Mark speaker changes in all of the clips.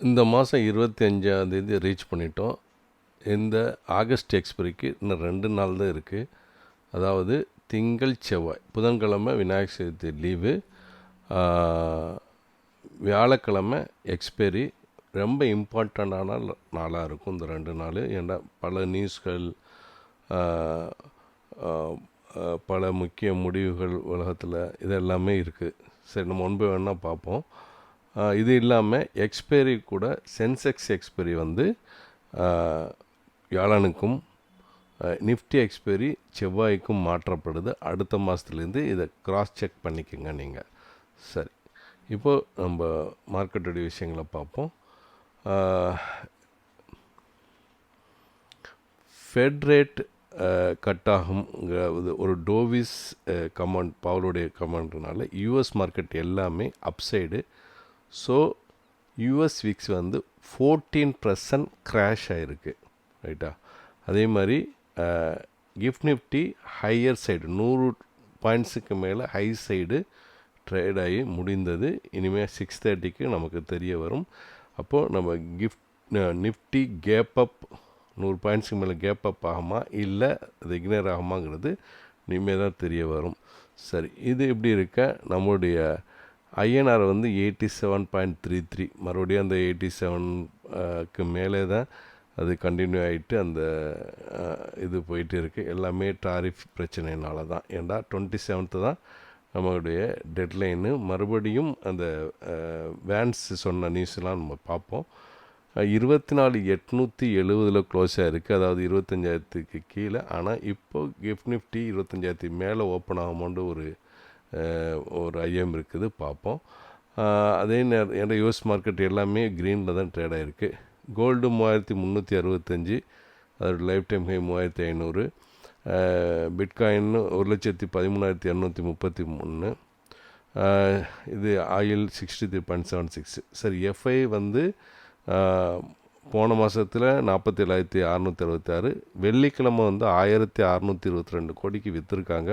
Speaker 1: இந்த மாதம் 25ஆந்தேதி ரீச் பண்ணிட்டோம். இந்த ஆகஸ்ட் எக்ஸ்பிரிக்கு இன்னும் 2 நாள் தான் இருக்குது. அதாவது திங்கள் செவ்வாய், புதன்கிழமை விநாயகர் சதுர்த்தி லீவு, வியாழக்கிழமை எக்ஸ்பைரி. ரொம்ப இம்பார்ட்டண்ட்டான நாளாக இருக்கும் இந்த 2 நாள். ஏன்னா பல நியூஸ்கள், பல முக்கிய முடிவுகள் உலகத்தில் இது எல்லாமே இருக்குது. சரி, நம்ம ஒன்பது வேணால் பார்ப்போம். இது இல்லாமல் எக்ஸ்பைரி கூட சென்செக்ஸ் எக்ஸ்பைரி வந்து வியாழனுக்கும் நிஃப்டி எக்ஸ்பைரி செவ்வாய்க்கும் மாற்றப்படுது. அடுத்த மாதத்துலேருந்து இதை கிராஸ் செக் பண்ணிக்கோங்க நீங்கள். சரி, இப்போது நம்ம மார்க்கெட்டுடைய விஷயங்களை பார்ப்போம். ஃபெட் ரேட் கட் ஆகுங்கிறது ஒரு டோவிஸ் கமெண்ட், பவலுடைய கமெண்ட்னால யூஎஸ் மார்க்கெட் எல்லாமே அப்சைடு. ஸோ யூஎஸ் விக்ஸ் வந்து 14% கிராஷ் ஆகிருக்கு, ரைட்டா. அதே மாதிரி கிஃப்ட் நிஃப்டி ஹையர் சைடு 100 பாயிண்ட்ஸுக்கு மேலே ஹை சைடு ட்ரேட் ஆகி முடிந்தது. இனிமேல் 6:30க்கு நமக்கு தெரிய வரும். அப்போது நம்ம நிஃப்டி கேப் அப் 100 பாயிண்ட்ஸுக்கு மேலே கேப் அப் ஆகுமா இல்லை அது இக்னேர் ஆகுமாங்கிறது இனிமேல் தான் தெரிய வரும். சரி, இது இப்படி இருக்க நம்மளுடைய ஐஎன்ஆர் வந்து 87.33, மறுபடியும் அந்த 87க்கு மேலே தான் அது கண்டினியூ ஆகிட்டு அந்த இது போயிட்டு இருக்குது. எல்லாமே டாரிஃப் பிரச்சனைனால தான். ஏன்னா 27th தான் நம்மளுடைய டெட்லைனு. மறுபடியும் அந்த வேன்ஸ் சொன்ன நியூஸ்லாம் நம்ம பார்ப்போம். 24,870 க்ளோஸ் ஆகிருக்கு, அதாவது 25,000க்கு கீழே. ஆனால் இப்போது கிஃப்ட் நிஃப்டி 25,000 மேலே ஓப்பன் ஆகும்போது ஒரு ஐயம் இருக்குது, பார்ப்போம். அதே நேரம் ஏன்னா யூஎஸ் மார்க்கெட் எல்லாமே க்ரீனில் தான் ட்ரேட் ஆகிருக்கு. கோல்டு 3,365, அதோட லைஃப் டைம் ஹை 3,500. பிட்காயின் 1,13,233. இது ஆயில் 63.76. சரி, எஃப்ஐ வந்து போன மாதத்தில் 47,666, வெள்ளிக்கிழமை வந்து 1,622 கோடிக்கு விற்றுருக்காங்க.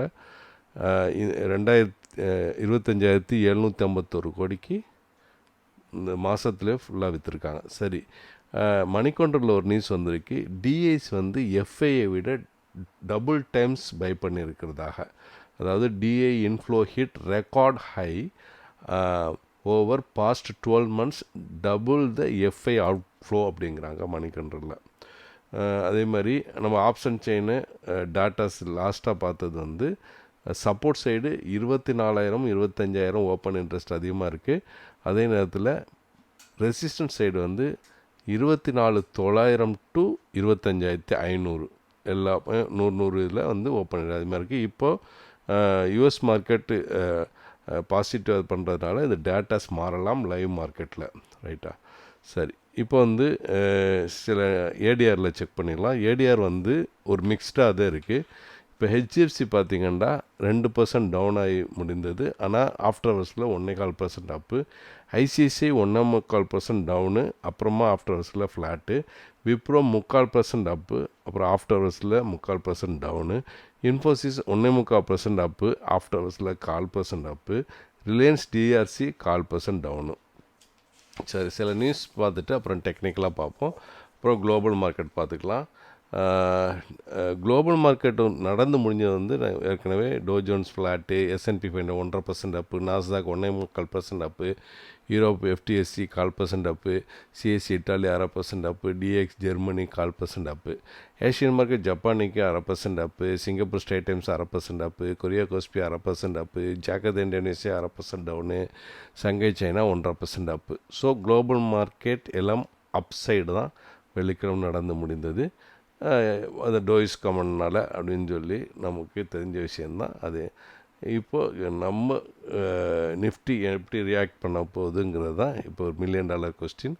Speaker 1: 25,751 கோடிக்கு இந்த மாதத்துலேயே ஃபுல்லாக விற்றுருக்காங்க. சரி, மணிக்கொண்டரில் ஒரு நியூஸ் வந்திருக்கு. டிஐஸ் வந்து எஃப்ஐயை விட டபுள் டைம்ஸ் பை பண்ணியிருக்கிறதாக. அதாவது DI inflow hit record high over past 12 months, double the FI outflow அப்படிங்கிறாங்க மணிக்கொண்டரில். அதே மாதிரி நம்ம ஆப்ஷன் செயின் டாட்டாஸ் லாஸ்ட்டாக பார்த்தது வந்து சப்போர்ட் சைடு 24,000 25,000 ஓப்பன் இன்ட்ரெஸ்ட் அதிகமாக இருக்குது. அதே நேரத்தில் ரெசிஸ்டன்ஸ் சைடு வந்து 24,900 to 25,500 எல்லாமே 100 இதில் வந்து ஓப்பன் அதிகமாக இருக்குது. இப்போது யூஎஸ் மார்க்கெட்டு பாசிட்டிவ் பண்ணுறதுனால இந்த டேட்டாஸ் மாறலாம் லைவ் மார்க்கெட்டில், ரைட்டா. சரி, இப்போ வந்து சில ஏடிஆரில் செக் பண்ணிடலாம். ஏடிஆர் வந்து ஒரு மிக்ஸ்டாக தான் இருக்குது. இப்போ ஹெச்டிஎஃப்சி பார்த்திங்கன்னா 2% டவுன் ஆகி முடிந்தது. ஆனால் ஆஃப்டர் ஹவர்ஸில் 1.25% அப்பு. ஐசிஐசிஐ 1.25% டவுனு, அப்புறமா ஆஃப்டர் ஹவர்ஸில் ஃப்ளாட்டு. விப்ரோ 3/4% அப்பு, அப்புறம் ஆஃப்டர் ஹவர்ஸில் 3/4% டவுனு. இன்ஃபோசிஸ் 1.25% அப்பு, ஆஃப்டர் ஹவர்ஸில் 1/4% அப்பு. Reliance TRC 1/4% town. சரி, சில நியூஸ் பார்த்துட்டு அப்புறம் டெக்னிக்கலாக பார்ப்போம். அப்புறம் குளோபல் மார்க்கெட் பார்த்துக்கலாம். குளோபல் மார்க்கெட்டு நடந்து முடிஞ்சது வந்து ஏற்கனவே to Jones flat, S&P 500 1.5% Appu, Nasdaq 1.25% Appu, Europe FTSE 1/4% Appu, CSC Italy 1/2% Appu, dx Germany 1/4% Appu. Asian market ஜப்பானிக்கு 1/2% Appu, Singapore state times 1/2% Appu, Korea கோஸ்பி 1/2% Appu, ஜாக்கத் Indonesia 1/2% town, சங்கை China 1.5% அப்பு. So global market எல்லாம் upside தான் வெள்ளிக்கிழமை நடந்து முடிந்தது. அந்த டோயிஸ் கமெண்ட்னால் அப்படின்னு சொல்லி நமக்கு தெரிஞ்ச விஷயந்தான் அது. இப்போது நம்ம நிஃப்டி எப்படி ரியாக்ட் பண்ண போகுதுங்கிறது தான் இப்போ ஒரு $1 million கொஸ்டின்.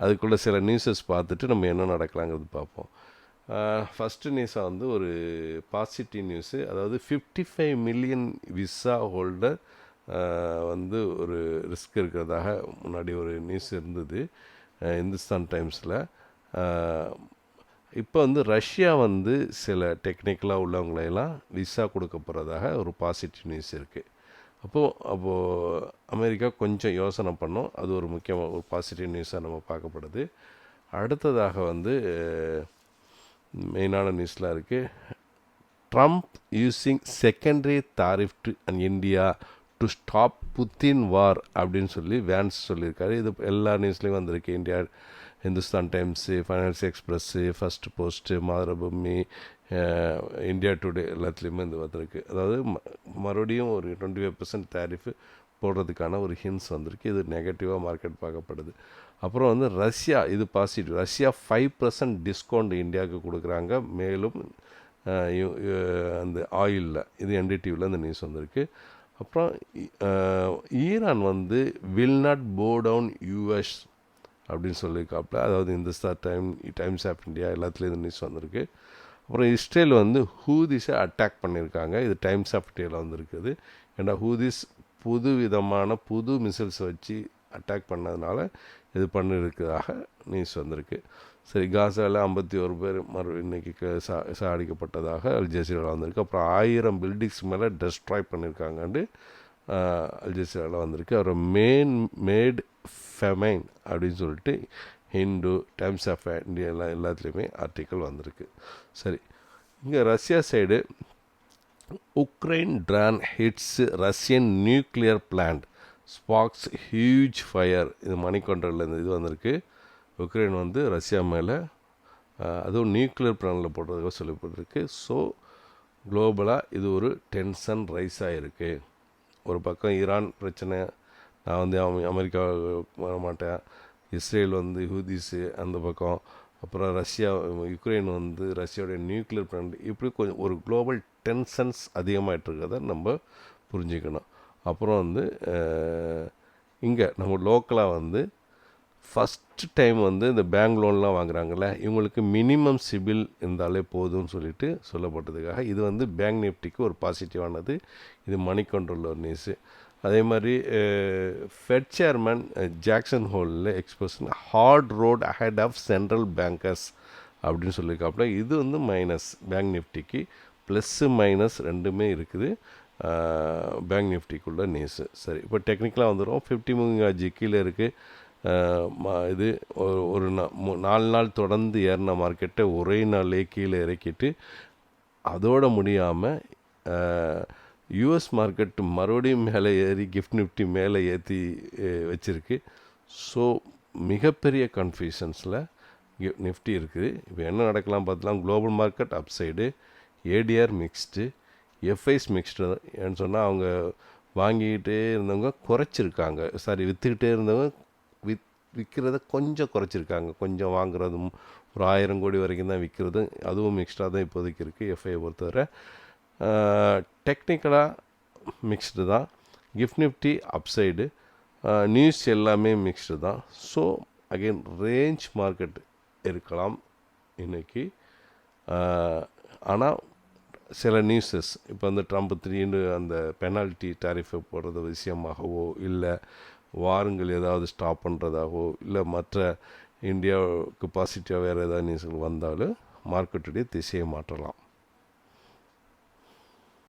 Speaker 1: அதுக்குள்ளே சில நியூஸஸ் பார்த்துட்டு நம்ம என்ன நடக்கலாங்கிறது பார்ப்போம். ஃபஸ்ட்டு நியூஸாக வந்து ஒரு பாசிட்டிவ் நியூஸு. அதாவது 55 மில்லியன் விசா ஹோல்டர் வந்து ஒரு ரிஸ்க் இருக்கிறதாக முன்னாடி ஒரு நியூஸ் இருந்தது இந்துஸ்தான் டைம்ஸில். இப்போ வந்து ரஷ்யா வந்து சில டெக்னிக்கலாக உள்ளவங்களையெல்லாம் விசா கொடுக்க போகிறதாக ஒரு பாசிட்டிவ் நியூஸ் இருக்குது. அப்போது அமெரிக்கா கொஞ்சம் யோசனை பண்ணும். அது ஒரு முக்கியமாக ஒரு பாசிட்டிவ் நியூஸாக நம்ம பார்க்கப்படுது. அடுத்ததாக வந்து மெயினான நியூஸ்லாம் இருக்குது. Trump using secondary tariff to India to stop Putin war அப்படின்னு சொல்லி வேன்ஸ் சொல்லியிருக்காரு. இது எல்லா நியூஸ்லேயும் வந்திருக்கு. India, Hindustan Times, Finance Express, First Post, Mathrubhumi, India Today எல்லாத்துலேயுமே இது வந்திருக்கு. அதாவது மறுபடியும் ஒரு 25% தாரிஃபு போடுறதுக்கான ஒரு ஹின்ஸ் வந்திருக்கு. இது நெகட்டிவாக மார்க்கெட் பார்க்கப்படுது. அப்புறம் வந்து ரஷ்யா, இது பாசிட்டிவ். ரஷ்யா 5% டிஸ்கவுண்ட் இந்தியாவுக்கு கொடுக்குறாங்க. மேலும் அந்த ஆயிலில், இது என்டிடிவியில் அந்த நியூஸ் வந்திருக்கு. அப்புறம் ஈரான் வந்து வில் நாட் போ டவுன் யூஎஸ் அப்படின்னு சொல்லியிருக்காப்புல. அதாவது டைம்ஸ் ஆஃப் இந்தியா எல்லாத்துலேயும் இந்த நியூஸ் வந்திருக்கு. அப்புறம் இஸ்ரேல் வந்து ஹூதிஸை அட்டாக் பண்ணியிருக்காங்க. இது டைம்ஸ் ஆஃப் இந்தியாவில் வந்திருக்குது. ஏன்னா ஹூதிஸ் புது மிசைல்ஸ் வச்சு அட்டாக் பண்ணதுனால இது பண்ணியிருக்கிறதாக நியூஸ் வந்திருக்கு. சரி, காசாவில் 51 பேர் இன்னைக்கு சாடிக்கப்பட்டதாக அல்ஜசீராவில் வந்திருக்கு. அப்புறம் 1000 பில்டிங்ஸ் மேலே டெஸ்ட்ராய் பண்ணியிருக்காங்கன்னு அல்ஜசீராவில் வந்திருக்கு. அப்புறம் மேட் ஃபெமைன் அப்படின்னு சொல்லிட்டு ஹிந்து, டைம்ஸ் ஆஃப் இந்தியா எல்லாத்துலேயுமே ஆர்டிக்கல் வந்திருக்கு. சரி, இங்கே Russia side Ukraine drone hits Russian nuclear plant sparks huge fire. இது மணிக்கொண்டரில் இது வந்திருக்கு. உக்ரைன் வந்து ரஷ்யா மேலே அதுவும் நியூக்ளியர் பிளானில் போடுறதுக்காக சொல்லப்பட்டிருக்கு. ஸோ குளோபலாக இது ஒரு டென்ஷன் ரைஸ் ஆகிருக்கு. ஒரு பக்கம் ஈரான் பிரச்சனை, நான் வந்து அமெரிக்கா வர மாட்டேன், இஸ்ரேல் வந்து ஹூதிஸு அந்த பக்கம், அப்புறம் யுக்ரைன் வந்து ரஷ்யாவுடைய நியூக்ளியர் பிளான், இப்படி கொஞ்சம் ஒரு குளோபல் டென்ஷன்ஸ் அதிகமாகிட்டு இருக்கிறத நம்ம புரிஞ்சுக்கணும். அப்புறம் வந்து இங்கே நம்ம லோக்கலாக வந்து ஃபஸ்ட்டு டைம் வந்து இந்த பேங்க் லோன்லாம் வாங்குறாங்கள்ல, இவங்களுக்கு மினிமம் சிபில் இருந்தாலே போதும்னு சொல்லிட்டு சொல்லப்பட்டதுக்காக இது வந்து பேங்க் நிஃப்டிக்கு ஒரு பாசிட்டிவானது. இது மணி கண்ட்ரோலில் நியூஸு. அதே மாதிரி ஃபெட் சேர்மன் ஜாக்சன் ஹோலில் expression hard road ahead of central bankers அப்படின்னு சொல்லியிருக்காப்புல. இது வந்து மைனஸ் பேங்க் நிஃப்டிக்கு. ப்ளஸ்ஸு மைனஸ் ரெண்டுமே இருக்குது பேங்க் நிஃப்டிக்குள்ள நியூஸு. சரி, இப்போ டெக்னிக்கலாக வந்துடும். 50 மூவிங் ஆச்சு கீழே இருக்குது. இது ஒரு 4 நாள் தொடர்ந்து ஏறின மார்க்கெட்டை ஒரே நாள்லேயே கீழே இறக்கிட்டு அதோடு முடியாமல் யூஎஸ் மார்க்கெட்டு மறுபடியும் மேலே ஏறி கிஃப்ட் நிஃப்டி மேலே ஏற்றி வச்சுருக்கு. ஸோ மிகப்பெரிய கன்ஃபியூஷன்ஸில் நிஃப்டி இருக்குது. இப்போ என்ன நடக்கலாம் பார்த்தலாம். குளோபல் மார்க்கெட் அப் side, ADR mixed, FIs mixed. ஏன்னு சொன்னால் அவங்க வாங்கிக்கிட்டே இருந்தவங்க குறைச்சிருக்காங்க, விற்றுக்கிட்டே இருந்தவங்க விற்கிறத கொஞ்சம் குறைச்சிருக்காங்க. கொஞ்சம் வாங்குறதும் ஒரு 1000 கோடி வரைக்கும் தான் விற்கிறது. அதுவும் மிக்ஸ்டாக தான் இப்போதைக்கு இருக்குது எஃப்ஐயை பொறுத்தவரை. டெக்னிக்கலாக மிக்ஸ்டு தான். கிஃப்ட் நிஃப்டி அப்சைடு, நியூஸ் எல்லாமே மிக்ஸ்டு தான். ஸோ அகெயின் ரேஞ்ச் மார்க்கெட் இருக்கலாம் இன்றைக்கி. ஆனால் சில நியூஸஸ் இப்போ வந்து ட்ரம்ப் திடீர்னு அந்த பெனால்ட்டி டாரிஃபை போடுறது விஷயமாகவோ, இல்லை வாருங்கள் ஏதாவது ஸ்டாப் பண்ணுறதாகவோ, இல்லை மற்ற இந்தியாவுக்கு பாசிட்டிவாக வேறு ஏதாவது நியூஸ்கள் வந்தாலும் மார்க்கெட்டுடைய திசையை மாற்றலாம்.